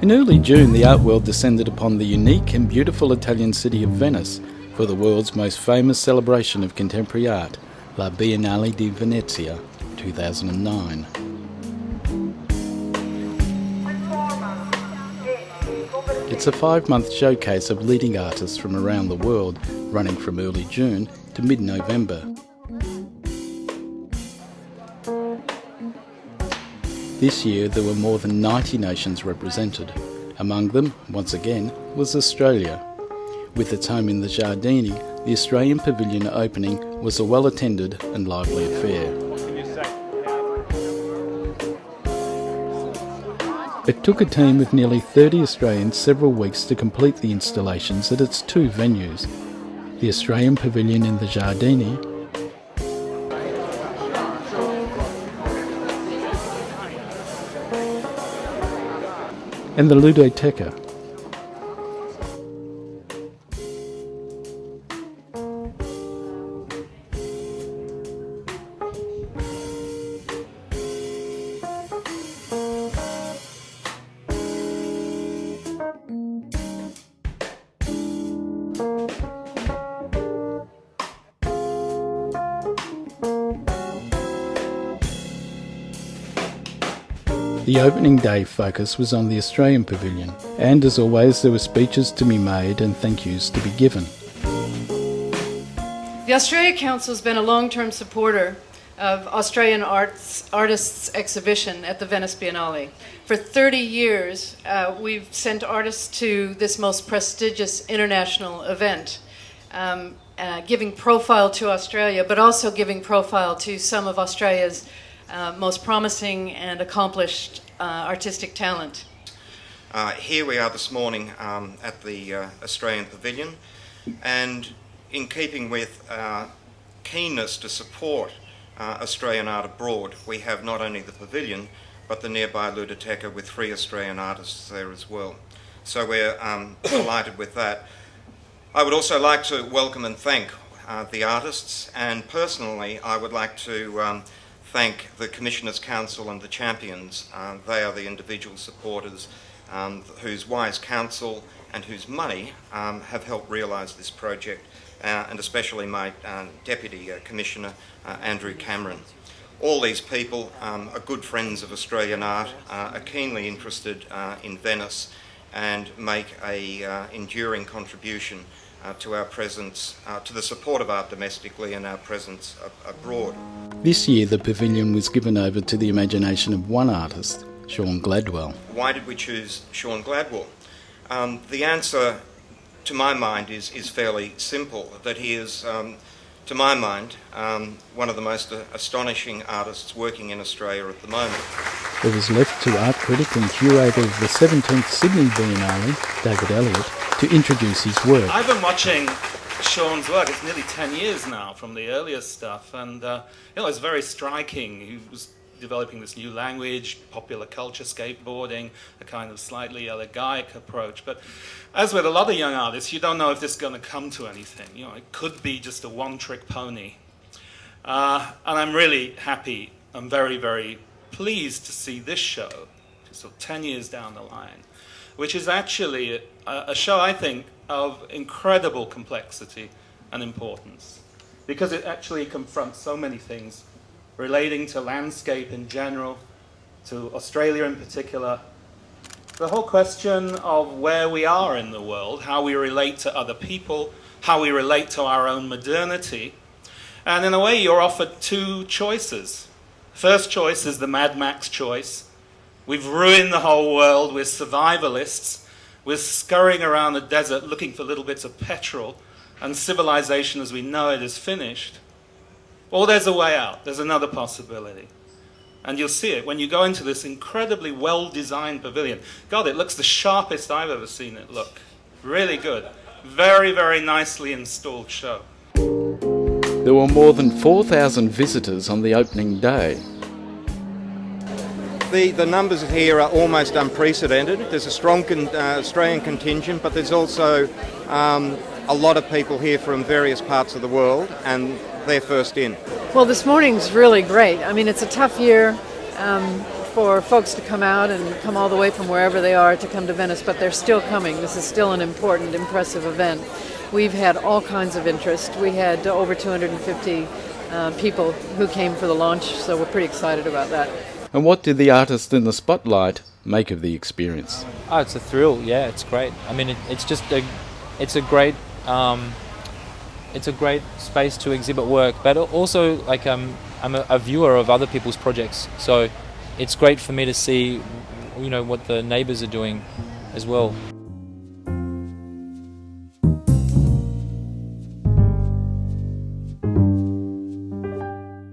In early June, the art world descended upon the unique and beautiful Italian city of Venice for the world's most famous celebration of contemporary art, La Biennale di Venezia 2009. It's a 5-month showcase of leading artists from around the world, running from early June to mid-November. This year there were more than 90 nations represented. Among them, once again, was Australia. With its home in the Giardini, the Australian Pavilion opening was a well-attended and lively affair. It took a team of nearly 30 Australians several weeks to complete the installations at its 2 venues, the Australian Pavilion in the Giardini and the Ludoteca. The opening day focus was on the Australian Pavilion, and as always there were speeches to be made and thank yous to be given. The Australia Council has been a long-term supporter of Australian artists' exhibition at the Venice Biennale. For 30 years we've sent artists to this most prestigious international event, giving profile to Australia, but also giving profile to some of Australia's most promising and accomplished artistic talent. Here we are this morning at the Australian Pavilion, and in keeping with our keenness to support Australian art abroad, we have not only the Pavilion but the nearby Ludoteca with 3 Australian artists there as well. So we're delighted with that. I would also like to welcome and thank the artists, and personally I would like to thank the Commissioners' Council and the champions. They are the individual supporters whose wise counsel and whose money have helped realise this project, and especially my Deputy Commissioner, Andrew Cameron. All these people are good friends of Australian art, are keenly interested in Venice, and make an enduring contribution to our presence, to the support of art domestically and our presence abroad. This year the pavilion was given over to the imagination of one artist, Sean Gladwell. Why did we choose Sean Gladwell? The answer, to my mind, is fairly simple, that he is, to my mind, one of the most astonishing artists working in Australia at the moment. It was left to art critic and curator of the 17th Sydney Biennale, David Elliott, to introduce his work. I've been watching Sean's work, it's nearly 10 years now from the earlier stuff, and it's very striking. He was developing this new language, popular culture, skateboarding, a kind of slightly elegiac approach. But as with a lot of young artists, you don't know if this is going to come to anything. It could be just a one-trick pony. And I'm really happy, I'm very, very pleased to see this show, so 10 years down the line, which is actually a show, I think, of incredible complexity and importance, because it actually confronts so many things relating to landscape in general, to Australia in particular, the whole question of where we are in the world, how we relate to other people, how we relate to our own modernity. And in a way, you're offered 2 choices. First choice is the Mad Max choice. We've ruined the whole world, we're survivalists, we're scurrying around the desert looking for little bits of petrol, and civilization as we know it is finished. Or there's a way out, there's another possibility. And you'll see it when you go into this incredibly well-designed pavilion. God, it looks the sharpest I've ever seen it look. Really good. Very, very nicely installed show. There were more than 4,000 visitors on the opening day. The numbers here are almost unprecedented. There's a strong Australian contingent, but there's also a lot of people here from various parts of the world, and they're first in. Well, this morning's really great. I mean, it's a tough year. for folks to come out and come all the way from wherever they are to come to Venice, but they're still coming. This is still an important, impressive event. We've had all kinds of interest. We had over 250 people who came for the launch, so we're pretty excited about that. And what did the artist in the spotlight make of the experience? Oh, it's a thrill. Yeah, it's great. I mean, it's a great space to exhibit work, but also like I'm a viewer of other people's projects, so it's great for me to see, what the neighbours are doing as well.